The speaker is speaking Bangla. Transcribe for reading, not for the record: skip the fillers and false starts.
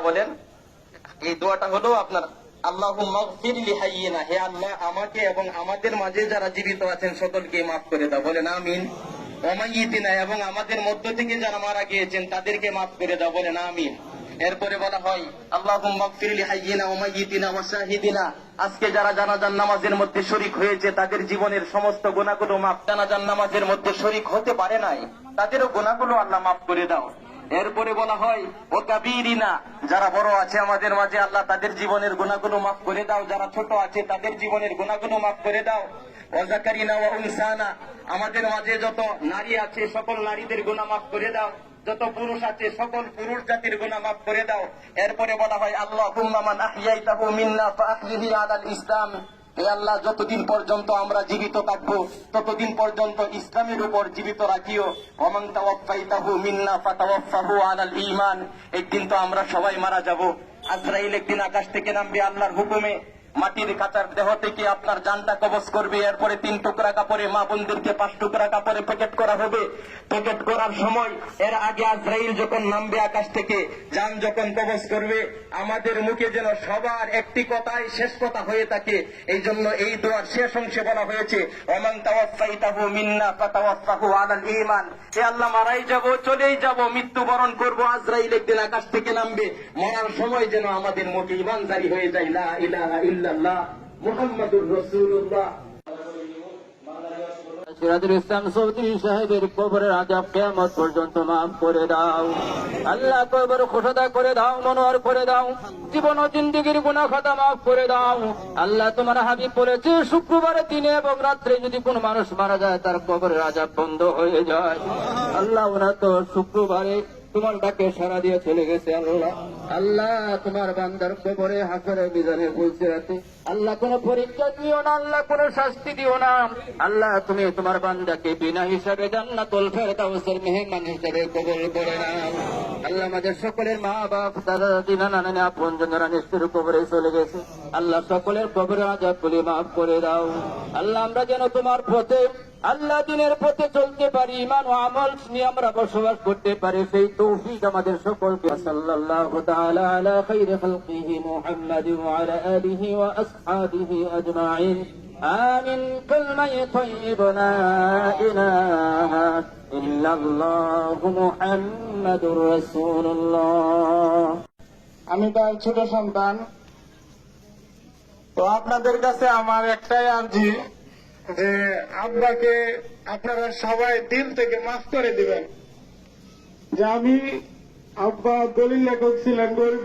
বলেন? এই দোয়াটা হলো আপনার আল্লাহুম্মা গফির লি হাইয়িনা, হে আল্লাহ আমাকে এবং আমাদের মাঝে যারা জীবিত আছেন সকলকে মাফ করে দাও, বলেন আমিন। ওয়া মাইয়িতিনা, এবং আমাদের মধ্য থেকে যারা মারা গিয়েছেন তাদেরকে মাফ করে দাও, বলেন আমিন। এরপরে বলা হয় আল্লাহুম্মা গফির লি হাইয়িনা ওয়া মাইয়িতিনা ওয়া শাহিদিনা, আজকে যারা জানাজার নামাজের মধ্যে শরীক হয়েছে তাদের জীবনের সমস্ত গুনাহগুলো মাফ, জানাজার নামাজের মধ্যে শরীক হতে পারে নাই তাদেরও গুনাহগুলো আল্লাহ মাফ করে দাও। এরপরে বলা হয় ও কাবীরিনা, যারা বড় আছে আমাদের মাঝে আল্লাহ তাদের জীবনের গুনাহগুলো মাফ করে দাও, যারা ছোট আছে তাদের জীবনের গুনাহগুলো মাফ করে দাও। ও যাকারিনা ওয়া উনসানা, আমাদের মাঝে যত নারী আছে সকল নারীদের গুনাহ মাফ করে দাও, যত পুরুষ আছে সকল পুরুষ জাতির গুনাহ মাফ করে দাও। এরপরে বলা হয় আল্লাহুম্মা মান আহইয়াইতাহু মিন্না ফাআহইহি আলাল ইসলাম, হে আল্লাহ যতদিন পর্যন্ত আমরা জীবিত থাকবো ততদিন পর্যন্ত ইসলামের উপর জীবিত রাখিও। ওয়া মান তাওয়াফাইতাহু মিন্না ফাতাওয়াফাহু আলাল ঈমান, একদিন তো আমরা সবাই মারা যাব। আজরাইল একদিন আকাশ থেকে নামবে আল্লাহর হুকুমে, মাটির কাঁচার দেহ থেকে আপনার জানটা কবজ করবে। এরপরে 3 টুকরা কাপড়ে মা বোনদেরকে 5 টুকরা কাপড়ে প্যাকেট করা হবে। প্যাকেট করার সময় এর আগে আজরাইল যখন নামবে আকাশ থেকে, জান যখন কবজ করবে, আমাদের মুখে যেন সবার একটি কথাই শেষ কথা হয়ে থাকে। এই জন্য এই দোয়ার শেষ অংশে বলা হয়েছে ওমান তাওয়াফাইতাহু মিন্না ফাতাওয়াফাহু আলাল ঈমান, হে আল্লাহ মারাই যাব, চলেই যাব, মৃত্যুবরণ করব, আজরাইল একদিন আকাশ থেকে নামবে, মরার সময় যেন আমাদের মুখে ঈমান জারি হয়ে যায়, লা ইলাহা ইল্লাল্লাহ মুহাম্মাদুর রাসূলুল্লাহ। সিরাজুল ইসলাম চৌধুরী সাহেবের কবরের আযাব কিয়ামত পর্যন্ত মাফ করে দাও আল্লাহ, কবর খোসদা করে দাও, মনোয়ার করে দাও, জীবন ও জিন্দেগীর গুনাহ খাতা মাফ করে দাও আল্লাহ। তোমার হাবিব বলেছে শুক্রবারের দিনে এবং রাত্রে যদি কোন মানুষ মারা যায় তার কবরের আযাব বন্ধ হয়ে যায়। আল্লাহ ওরা তো শুক্রবারে তোমার ডাকে সাড়া দিয়ে চলে গেছে। আল্লাহ আল্লাহ তোমার বান্দার কবরে হাসরের মিজানে ফুলসিরাতে আল্লাহ কোন পরীক্ষা দিও না, আল্লাহ কোন শাস্তি দিও না আল্লাহ। তুমি তোমার বান্দাকে বিনা হিসাবে জান্নাতুল ফেরদাউসের মেহমান হিসাবে কবুল করে নাও আল্লাহ। আমাদের সকলের মা বাপ দাদা দাদি নানা নানি আপনজনেরা নিষ্ঠুর কবরে চলে গেছে আল্লাহ, সকলের কবরের আযাবগুলি মাফ করে দাও আল্লাহ। আমরা যেন তোমার পথে আল্লাহ দিনের পথে চলতে পারি, ঈমান ও আমল নিয়ে আমরা বসবাস করতে পারি, সেই তৌফিক আমাদের সকলকে। সাল্লাল্লাহু তাআলা আলা খায়রি খালকিহি মুহাম্মাদিন ওয়া আলা আলিহি ওয়া আসহাবিহি আজমাইন। আমিন। কালমায়ে তাইয়্যিবা ইলাহা ইল্লাল্লাহু মুহাম্মাদুর রাসূলুল্লাহ। আমি তার ছোট সন্তান, তো আপনাদের কাছে আমার একটাই আর্জি যে আব্বাকে আপনারা সবাই দিল থেকে মাফ করে দিবেন। যে আমি আব্বা দলিল লেখক ছিলেন, গরিব